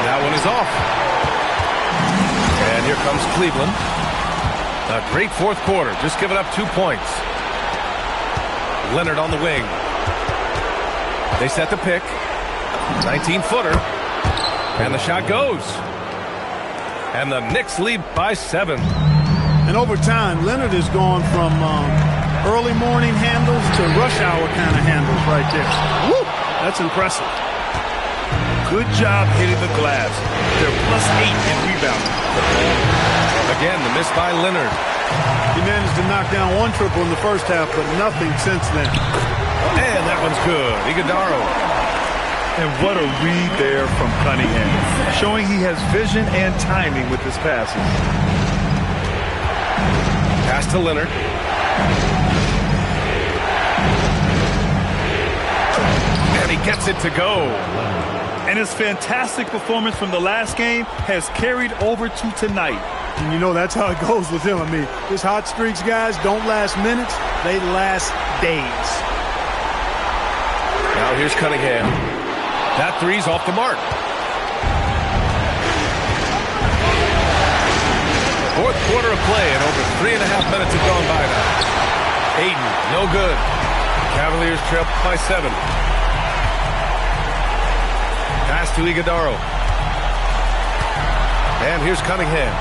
That one is off. And here comes Cleveland. A great fourth quarter. Just giving up 2 points. Leonard on the wing. They set the pick. 19-footer. And the shot goes. And the Knicks lead by 7. And over time, Leonard has gone from early morning handles to rush hour kind of handles right there. Woo! That's impressive. Good job hitting the glass. They're +8 in rebounding. Again, the miss by Leonard. He managed to knock down 1 triple in the first half, but nothing since then. And that one's good. Iguodaro. And what a read there from Cunningham, showing he has vision and timing with his passes. Pass to Leonard. And he gets it to go. And his fantastic performance from the last game has carried over to tonight. And you know that's how it goes with him. I mean, his hot streaks, guys, don't last minutes. They last days. Now here's Cunningham. That 3's off the mark. Fourth quarter of play, and over 3.5 minutes have gone by now. Aiden, no good. Cavaliers trail by 7. Pass to Iguodaro. And here's Cunningham.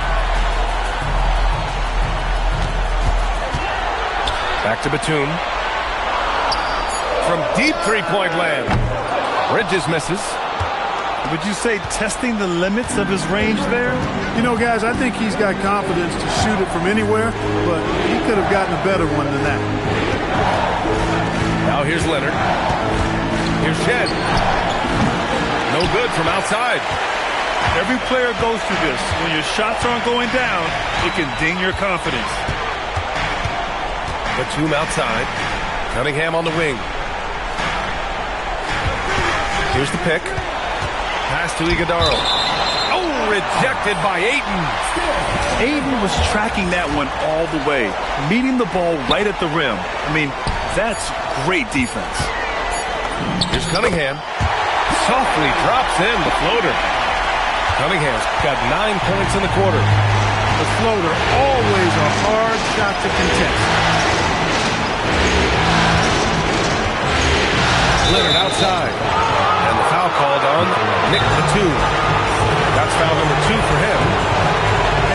Back to Batum. From deep three-point land. Bridges misses. Would you say testing the limits of his range there? You know, guys, I think he's got confidence to shoot it from anywhere, but he could have gotten a better one than that. Now here's Leonard. Here's Shed. No good from outside. Every player goes through this. When your shots aren't going down, it can ding your confidence. Batum outside. Cunningham on the wing. Here's the pick. Pass to Iguodaro. Oh, rejected by Aiden. Aiden was tracking that one all the way, meeting the ball right at the rim. I mean, that's great defense. Here's Cunningham. Softly drops in the floater. Cunningham's got 9 points in the quarter. The floater, always a hard shot to contest. Leonard outside. And the foul called on Nick Batum. That's foul number 2 for him.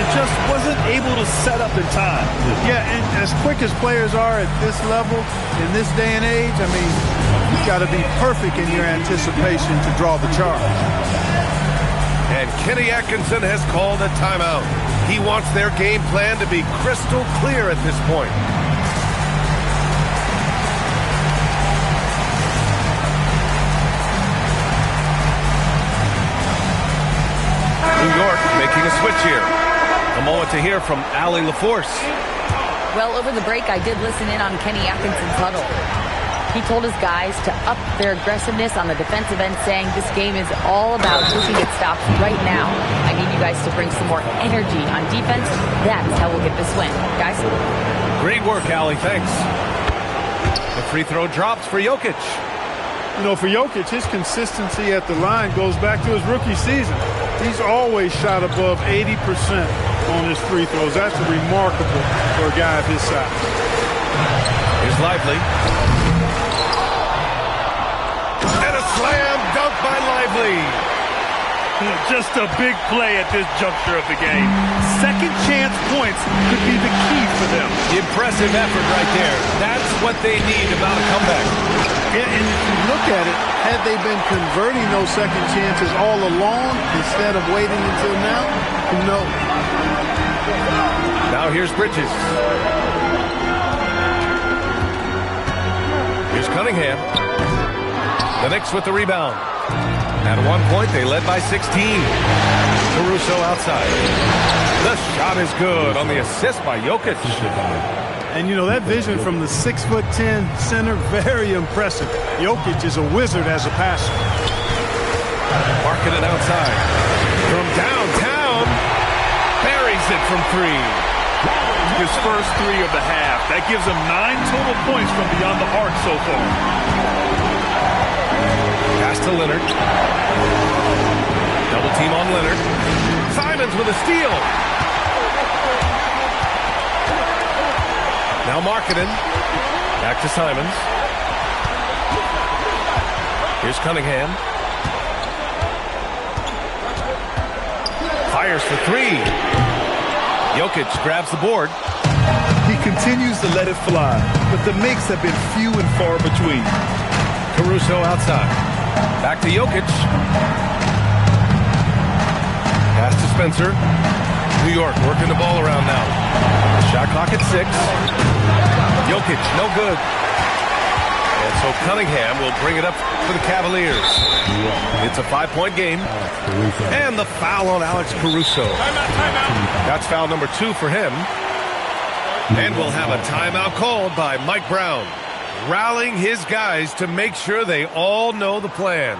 And just wasn't able to set up in time. Yeah, and as quick as players are at this level, in this day and age, I mean, you've got to be perfect in your anticipation to draw the charge. And Kenny Atkinson has called a timeout. He wants their game plan to be crystal clear at this point. New York making a switch here. A moment to hear from Allie LaForce. Well, over the break, I did listen in on Kenny Atkinson's huddle. He told his guys to up their aggressiveness on the defensive end, saying this game is all about looking at stops right now. I need you guys to bring some more energy on defense. That's how we'll get this win. Guys? Great work, Allie. Thanks. The free throw drops for Jokic. You know, for Jokic, his consistency at the line goes back to his rookie season. He's always shot above 80% on his free throws. That's remarkable for a guy of his size. Here's Lively. And a slam dunk by Lively. Just a big play at this juncture of the game. Second chance points could be the key for them. Impressive effort right there. That's what they need about a comeback. Yeah, and if you look at it, had they been converting those second chances all along instead of waiting until now, who knows? Now here's Bridges. Here's Cunningham. The Knicks with the rebound. At one point, they led by 16. Caruso outside. The shot is good on the assist by Jokic. And, you know, that vision from the 6'10" center, very impressive. Jokic is a wizard as a passer. Marking it outside. From downtown, buries it from three. His first three of the half. That gives him 9 total points from beyond the arc so far. Pass to Leonard. Double team on Leonard. Simons with a steal. Now Markkanen. Back to Simons. Here's Cunningham. Fires for three. Jokic grabs the board. He continues to let it fly, but the makes have been few and far between. Caruso outside. Back to Jokic. Pass to Spencer. New York working the ball around now. Shot clock at 6. Jokic, no good. And so Cunningham will bring it up for the Cavaliers. It's a 5-point game. And the foul on Alex Caruso. That's foul number 2 for him. And we'll have a timeout called by Mike Brown, rallying his guys to make sure they all know the plan.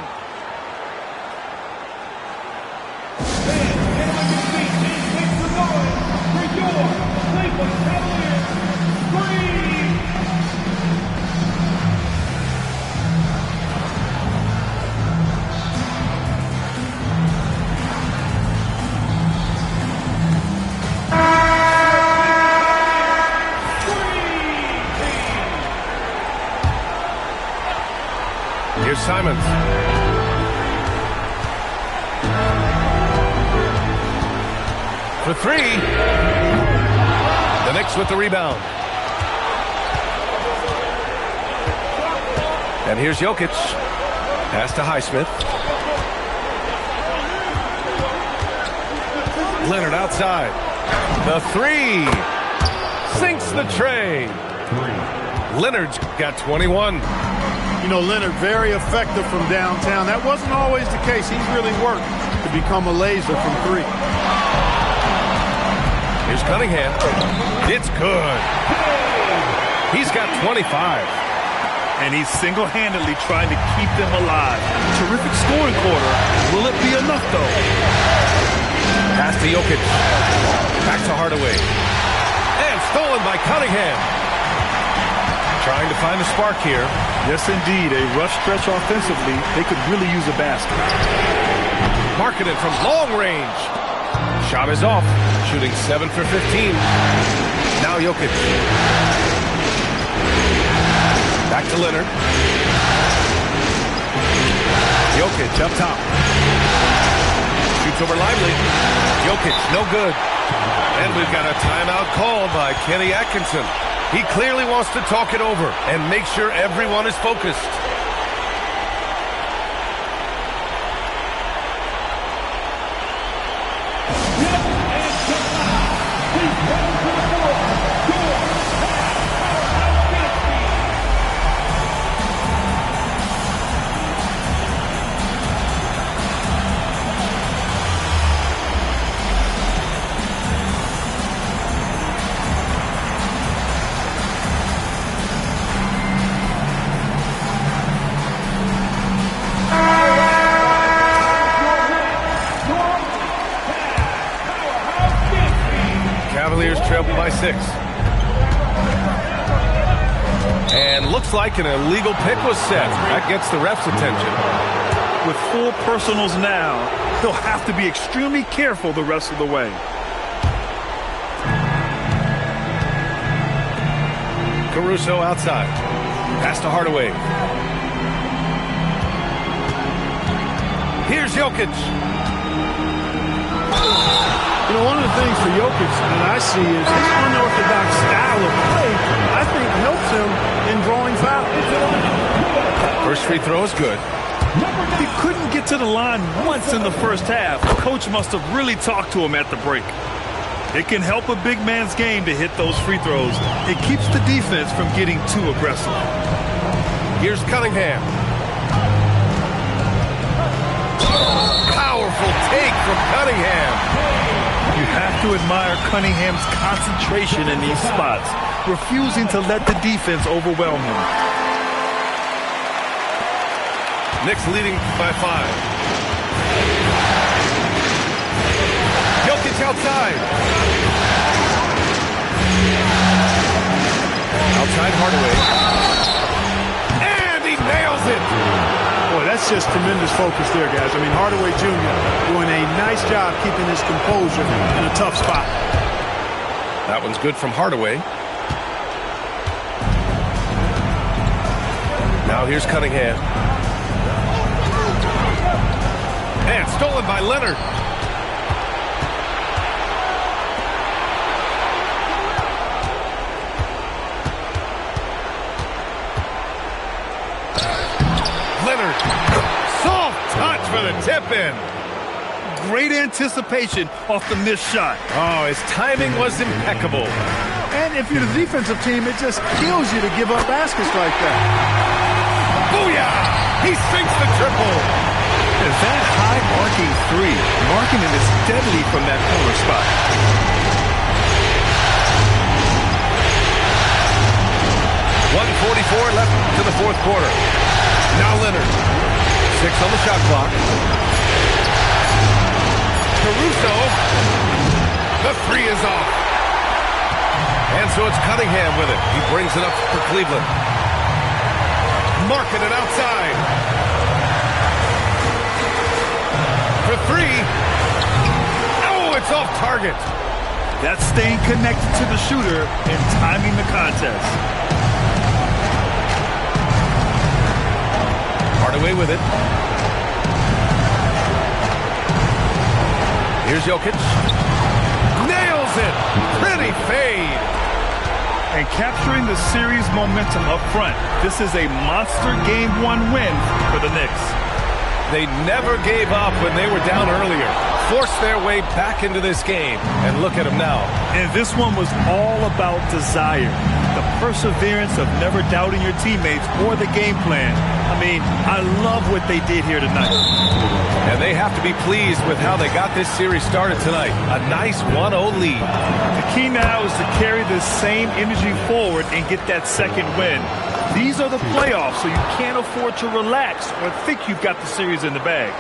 Here's Simons. For three. The Knicks with the rebound. And here's Jokic. Pass to Highsmith. Leonard outside. The three. Sinks the tray. Leonard's got 21. You know, Leonard, very effective from downtown. That wasn't always the case. He's really worked to become a laser from three. Here's Cunningham. It's good. He's got 25. And he's single-handedly trying to keep them alive. Terrific scoring quarter. Will it be enough, though? Pass to Jokic. Back to Hardaway. And stolen by Cunningham. Trying to find a spark here. Yes, indeed. A rough stretch offensively. They could really use a basket. Markkanen from long range. Shot is off. Shooting 7 for 15. Now Jokic. Back to Leonard. Jokic up top. Shoots over Lively. Jokic, no good. And we've got a timeout called by Kenny Atkinson. He clearly wants to talk it over and make sure everyone is focused. Cavaliers trail by 6. And looks Looks like an illegal pick was set. That gets the ref's attention. With full personals now, he'll have to be extremely careful the rest of the way. Caruso outside. Pass to Hardaway. Here's Jokic. You know, one of the things for Jokic that I see is his unorthodox style of play, I think, helps him in drawing fouls. First free throw is good. He couldn't get to the line once in the first half. Coach must have really talked to him at the break. It can help a big man's game to hit those free throws. It keeps the defense from getting too aggressive. Here's Cunningham. Powerful take from Cunningham. You have to admire Cunningham's concentration in these spots, refusing to let the defense overwhelm him. Knicks leading by 5. Jokic outside. Outside Hardaway. And he nails it. Boy, that's just tremendous focus there, guys. I mean, Hardaway Jr. doing a nice job keeping his composure in a tough spot. That one's good from Hardaway. Now here's Cunningham. And stolen by Leonard. Leonard. Soft touch for the tip-in. Great anticipation off the missed shot. Oh, his timing was impeccable. And if you're the defensive team, it just kills you to give up baskets like that. Booyah! He sinks the triple. And that high marking three, marking it is deadly from that corner spot. 1:44 left to the fourth quarter. Now Leonard. 6 on the shot clock. Caruso. The three is off. And so it's Cunningham with it. He brings it up for Cleveland. Marking it outside. For 3. Oh, it's off target. That's staying connected to the shooter and timing the contest. Hardaway with it. Here's Jokic. Nails it. Pretty fade. And capturing the series momentum up front. This is a monster Game 1 win for the Knicks. They never gave up when they were down earlier. Forced their way back into this game. And look at them now. And this one was all about desire. The perseverance of never doubting your teammates or the game plan. I mean, I love what they did here tonight. And they have to be pleased with how they got this series started tonight. A nice 1-0 lead. The key now is to carry this same energy forward and get that second win. These are the playoffs, so you can't afford to relax or think you've got the series in the bag.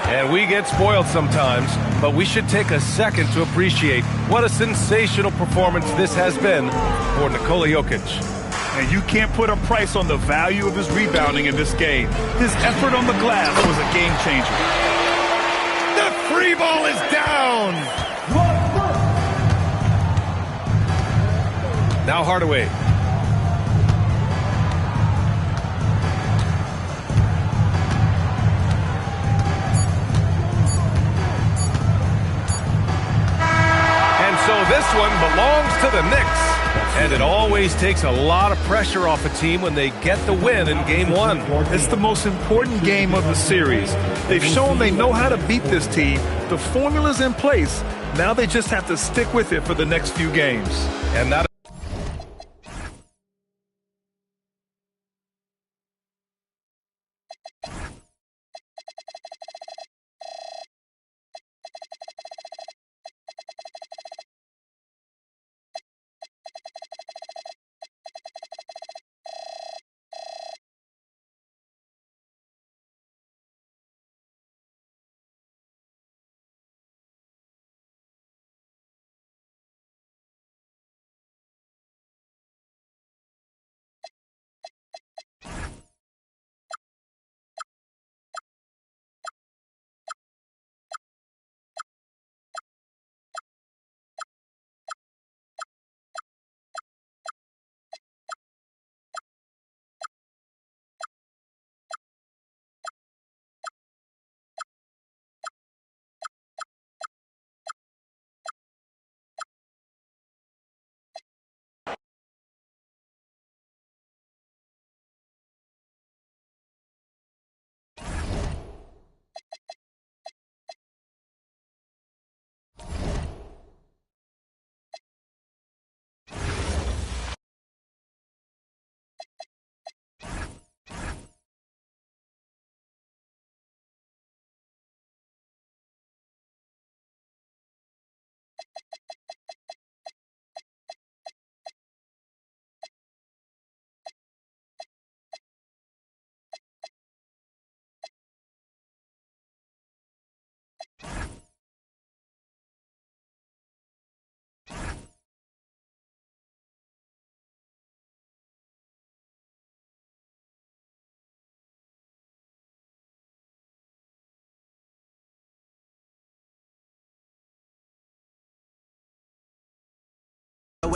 And we get spoiled sometimes, but we should take a second to appreciate what a sensational performance this has been for Nikola Jokic. And you can't put a price on the value of his rebounding in this game. His effort on the glass was a game changer. The free ball is down. Now Hardaway. And so this one belongs to the Knicks. And it always takes a lot of pressure off a team when they get the win in Game 1. It's the most important game of the series. They've shown they know how to beat this team. The formula's in place. Now they just have to stick with it for the next few games. And that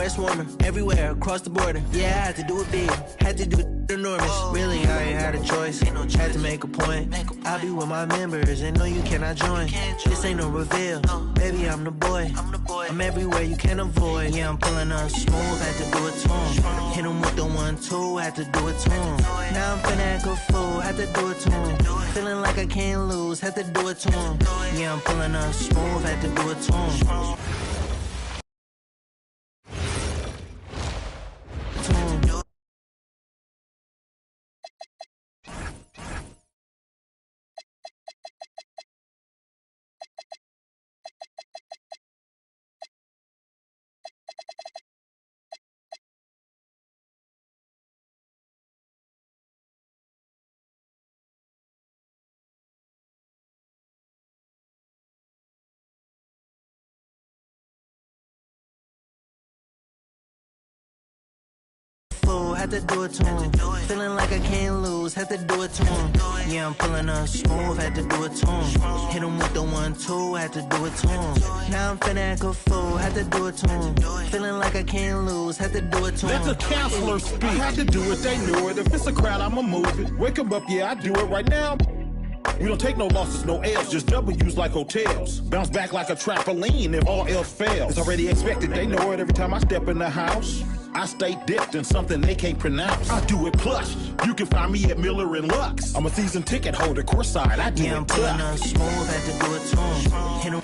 West Warmer, everywhere across the border. Yeah, I had to do it big, had to do it enormous. Really, I ain't had a choice, had to make a point. I'll be with my members, and no, you cannot join. This ain't no reveal, baby, I'm the boy. I'm everywhere you can avoid. Yeah, I'm pulling up smooth, had to do it to him. Hit him with the 1-2, had to do it to him. Now I'm finna act a fool, had to do it to him. Feeling like I can't lose, had to do it to him. Yeah, I'm pulling up smooth, had to do it to him. Had to do it to him. Feeling like I can't lose, had to do it to him. Yeah, I'm pulling up smooth, had to do it to him. Hit him with the 1-2, had to do it to him. Now I'm finna act a fool, had to do it to him. Feeling like I can't lose, had to do it to him. Let the counselor speak. I had to do it, they knew it. If it's a crowd, I'ma move it. Wake 'em up, yeah, I do it right now. We don't take no losses, no L's, just W's like hotels. Bounce back like a trampoline if all else fails. It's already expected, they know it every time I step in the house. I stay dipped in something they can't pronounce. I do it plush. You can find me at Miller and Lux. I'm a season ticket holder, courtside. I do yeah, it I'm pulling up smooth, had to do it to him. Hit him.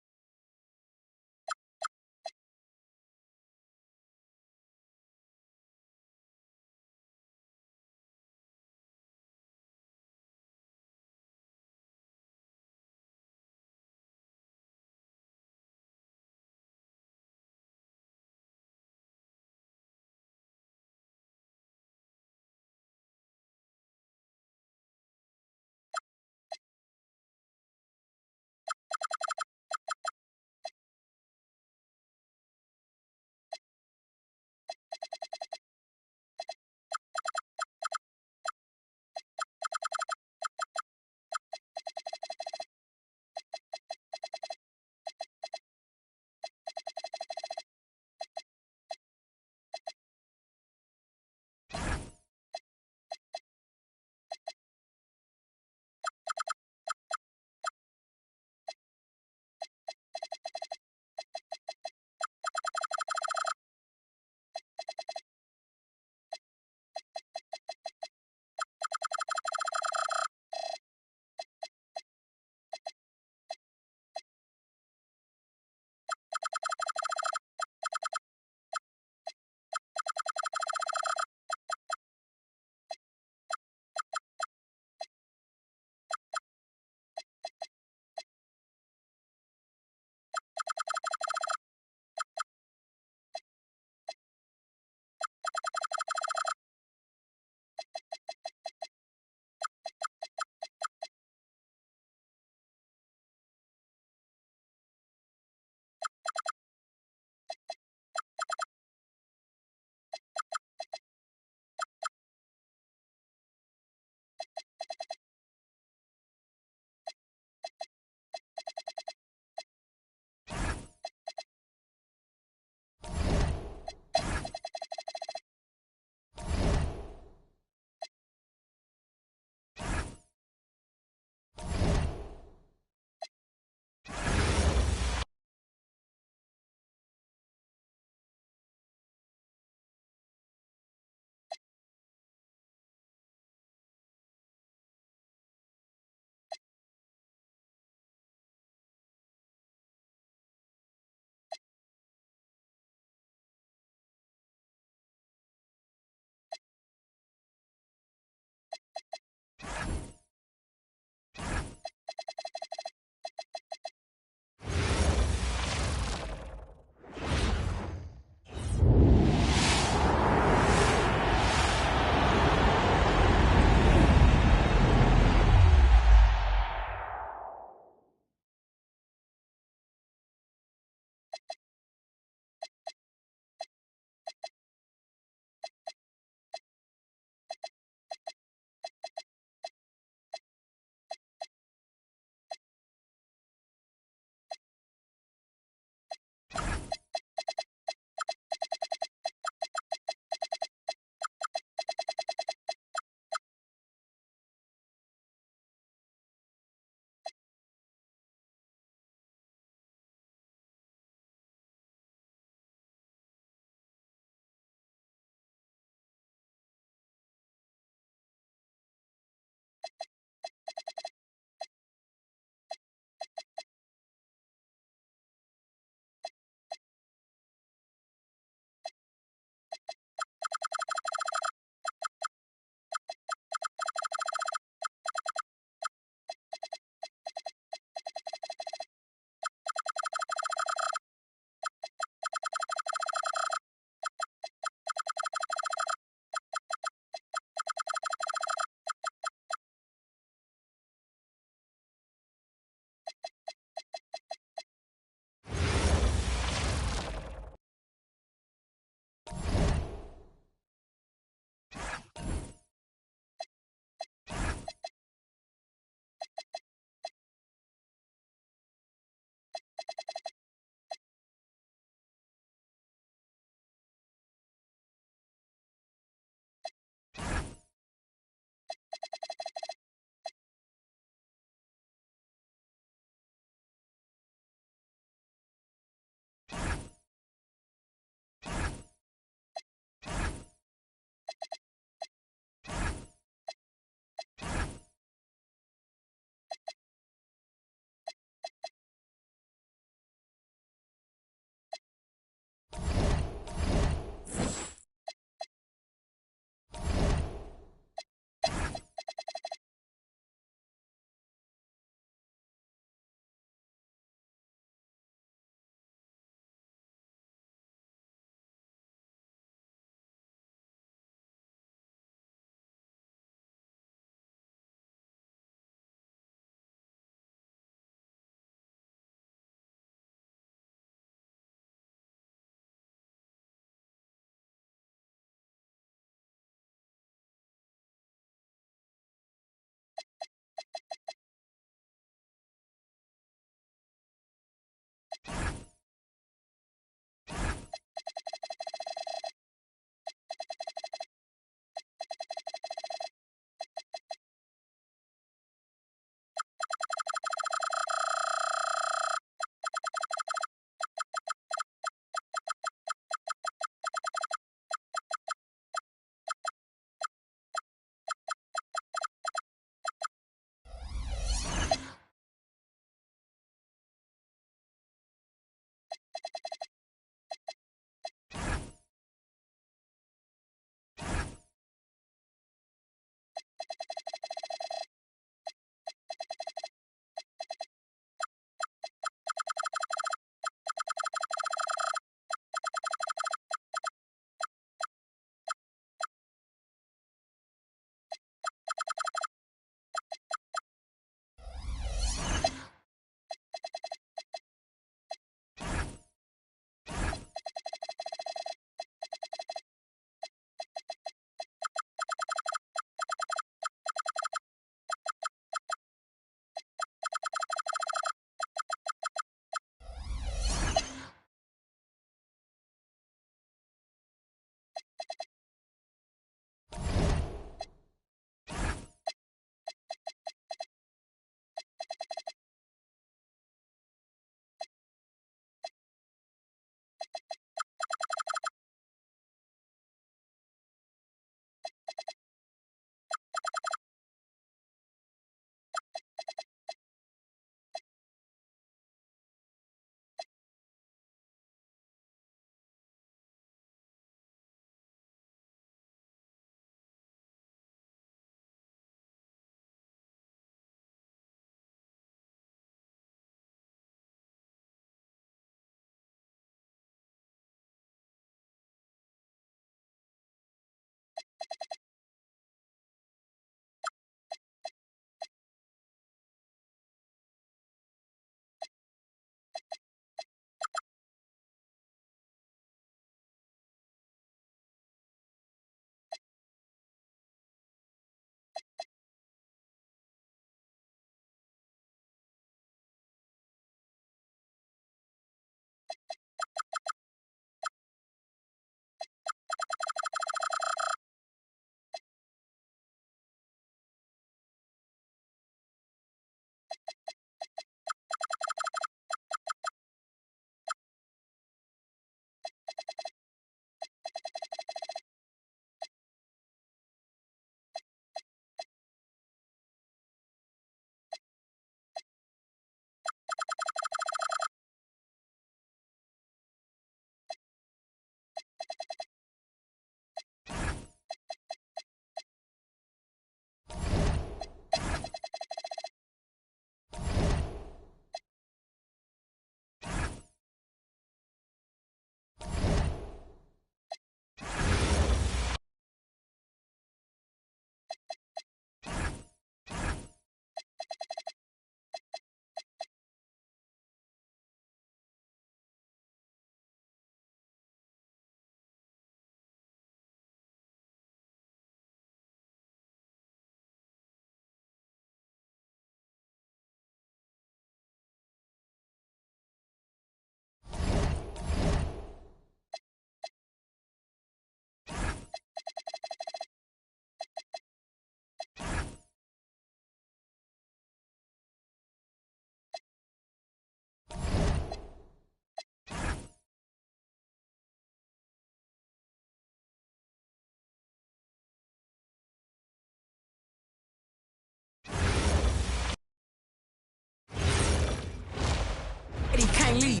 ain't leave.